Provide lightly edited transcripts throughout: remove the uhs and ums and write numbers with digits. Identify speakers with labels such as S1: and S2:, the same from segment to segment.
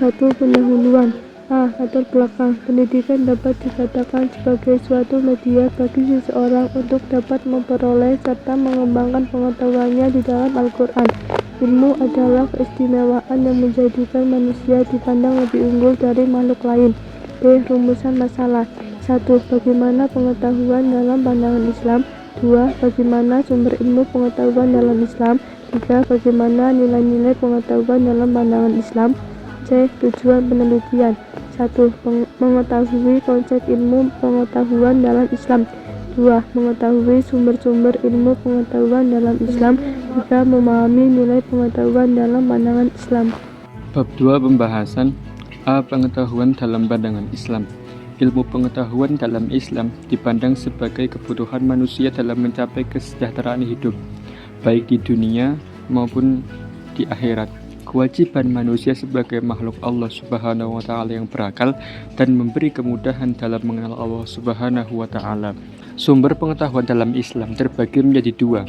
S1: Satu pendahuluan. Latar belakang. Pendidikan dapat dikatakan sebagai suatu media bagi seseorang untuk dapat memperoleh serta mengembangkan pengetahuannya di dalam Al-Quran. Ilmu adalah keistimewaan yang menjadikan manusia dipandang lebih unggul dari makhluk lain. Rumusan masalah. 1. Bagaimana pengetahuan dalam pandangan Islam? 2. Bagaimana sumber ilmu pengetahuan dalam Islam? 3. Bagaimana nilai-nilai pengetahuan dalam pandangan Islam? Tujuan penelitian. 1. Mengetahui konsep ilmu pengetahuan dalam Islam. 2. Mengetahui sumber-sumber ilmu pengetahuan dalam Islam. 3. Memahami nilai pengetahuan dalam pandangan Islam.
S2: Bab 2 pembahasan pengetahuan dalam pandangan Islam. Ilmu pengetahuan dalam Islam dipandang sebagai kebutuhan manusia dalam mencapai kesejahteraan hidup, baik di dunia maupun di akhirat. Kewajiban manusia sebagai makhluk Allah Subhanahu wa Ta'ala yang berakal dan memberi kemudahan dalam mengenal Allah Subhanahu wa Ta'ala. Sumber pengetahuan dalam Islam terbagi menjadi dua,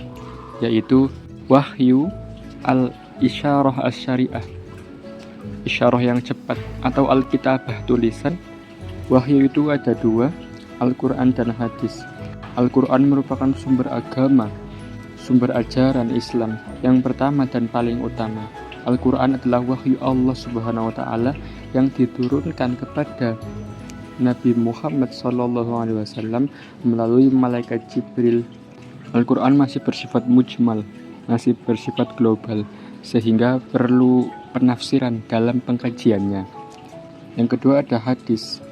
S2: yaitu wahyu al-isyarah as-syariah, isyarah yang cepat, atau al-kitabah tulisan. Wahyu itu ada dua, Al-Quran dan hadis. Al-Quran merupakan sumber agama, sumber ajaran Islam yang pertama dan paling utama. Al-Quran adalah wahyu Allah Subhanahu wa Ta'ala yang diturunkan kepada Nabi Muhammad SAW melalui malaikat Jibril. Al-Quran masih bersifat mujmal, masih bersifat global, sehingga perlu penafsiran dalam pengkajiannya. Yang kedua ada hadis.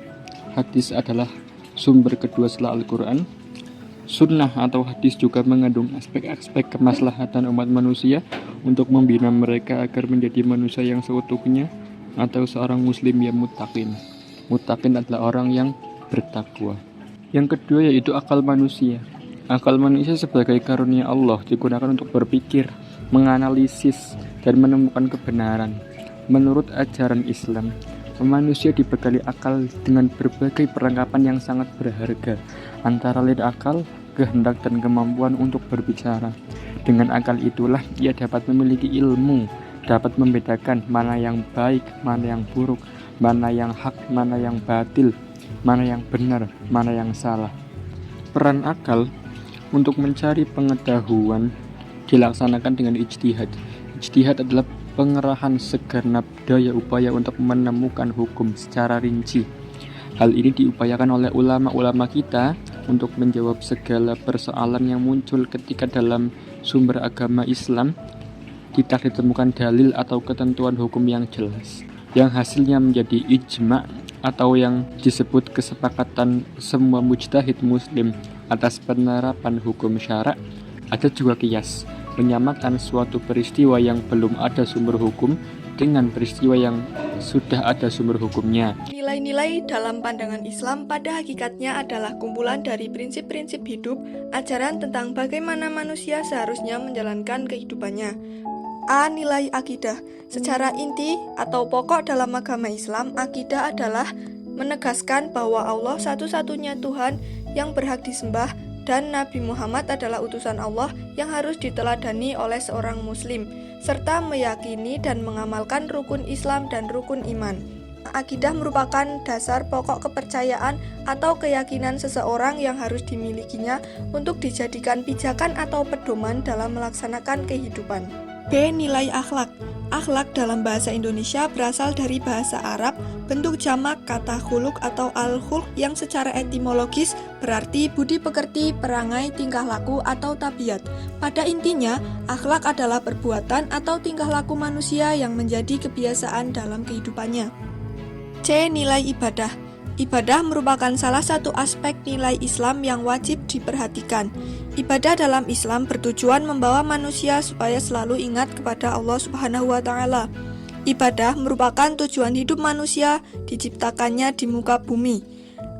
S2: Hadis adalah sumber kedua setelah Al-Quran. Sunnah atau hadis juga mengandung aspek-aspek kemaslahatan umat manusia untuk membina mereka agar menjadi manusia yang seutuhnya atau seorang muslim yang muttaqin. Muttaqin adalah orang yang bertakwa. Yang kedua yaitu akal manusia. Akal manusia sebagai karunia Allah digunakan untuk berpikir, menganalisis, dan menemukan kebenaran. Menurut ajaran Islam, manusia dibekali akal dengan berbagai perlengkapan yang sangat berharga, antara lain akal, kehendak, dan kemampuan untuk berbicara. Dengan akal itulah ia dapat memiliki ilmu, dapat membedakan mana yang baik, mana yang buruk, mana yang hak, mana yang batil, mana yang benar, mana yang salah. Peran akal untuk mencari pengetahuan dilaksanakan dengan ijtihad. Ijtihad adalah pengerahan segenap daya upaya untuk menemukan hukum secara rinci. Hal ini diupayakan oleh ulama-ulama kita untuk menjawab segala persoalan yang muncul ketika dalam sumber agama Islam tidak ditemukan dalil atau ketentuan hukum yang jelas, yang hasilnya menjadi ijma' atau yang disebut kesepakatan semua mujtahid muslim atas penerapan hukum syara'. Ada juga qiyas, menyamakan suatu peristiwa yang belum ada sumber hukum dengan peristiwa yang sudah ada sumber hukumnya.
S3: Nilai-nilai dalam pandangan Islam pada hakikatnya adalah kumpulan dari prinsip-prinsip hidup, ajaran tentang bagaimana manusia seharusnya menjalankan kehidupannya. Nilai akidah. Secara inti atau pokok dalam agama Islam, akidah adalah menegaskan bahwa Allah satu-satunya Tuhan yang berhak disembah dan Nabi Muhammad adalah utusan Allah yang harus diteladani oleh seorang muslim, serta meyakini dan mengamalkan rukun Islam dan rukun iman. Akidah merupakan dasar pokok kepercayaan atau keyakinan seseorang yang harus dimilikinya untuk dijadikan pijakan atau pedoman dalam melaksanakan kehidupan. Nilai akhlak. Akhlak dalam bahasa Indonesia berasal dari bahasa Arab, bentuk jamak kata khuluk atau al-khulq yang secara etimologis berarti budi pekerti, perangai, tingkah laku, atau tabiat. Pada intinya, akhlak adalah perbuatan atau tingkah laku manusia yang menjadi kebiasaan dalam kehidupannya. Nilai ibadah. Ibadah merupakan salah satu aspek nilai Islam yang wajib diperhatikan. Ibadah dalam Islam bertujuan membawa manusia supaya selalu ingat kepada Allah Subhanahu wa Ta'ala. Ibadah merupakan tujuan hidup manusia diciptakannya di muka bumi.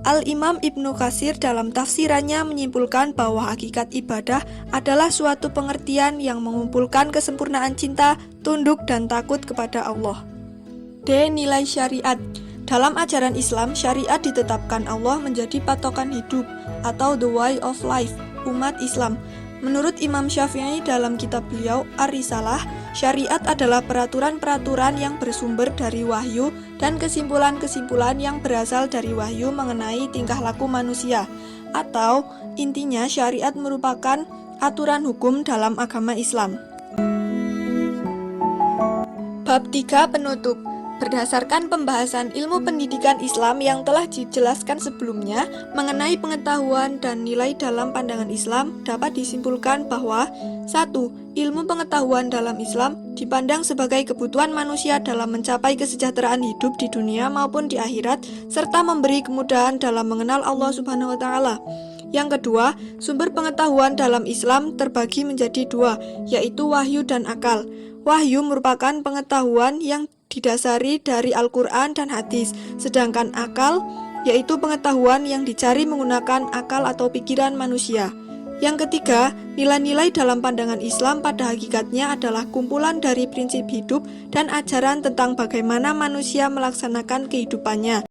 S3: Al-Imam Ibnu Katsir dalam tafsirannya menyimpulkan bahwa hakikat ibadah adalah suatu pengertian yang mengumpulkan kesempurnaan cinta, tunduk, dan takut kepada Allah. Nilai syariat. Dalam ajaran Islam, syariat ditetapkan Allah menjadi patokan hidup atau the way of life umat Islam. Menurut Imam Syafi'i dalam kitab beliau Ar-Risalah, syariat adalah peraturan-peraturan yang bersumber dari wahyu dan kesimpulan-kesimpulan yang berasal dari wahyu mengenai tingkah laku manusia. Atau intinya syariat merupakan aturan hukum dalam agama Islam. Bab 3 penutup. Berdasarkan pembahasan ilmu pendidikan Islam yang telah dijelaskan sebelumnya mengenai pengetahuan dan nilai dalam pandangan Islam, dapat disimpulkan bahwa 1. Ilmu pengetahuan dalam Islam dipandang sebagai kebutuhan manusia dalam mencapai kesejahteraan hidup di dunia maupun di akhirat, serta memberi kemudahan dalam mengenal Allah Subhanahu wa Ta'ala. Yang kedua, sumber pengetahuan dalam Islam terbagi menjadi dua, yaitu wahyu dan akal. Wahyu merupakan pengetahuan yang didasari dari Al-Quran dan hadis, sedangkan akal yaitu pengetahuan yang dicari menggunakan akal atau pikiran manusia. Yang ketiga, nilai-nilai dalam pandangan Islam pada hakikatnya adalah kumpulan dari prinsip hidup dan ajaran tentang bagaimana manusia melaksanakan kehidupannya.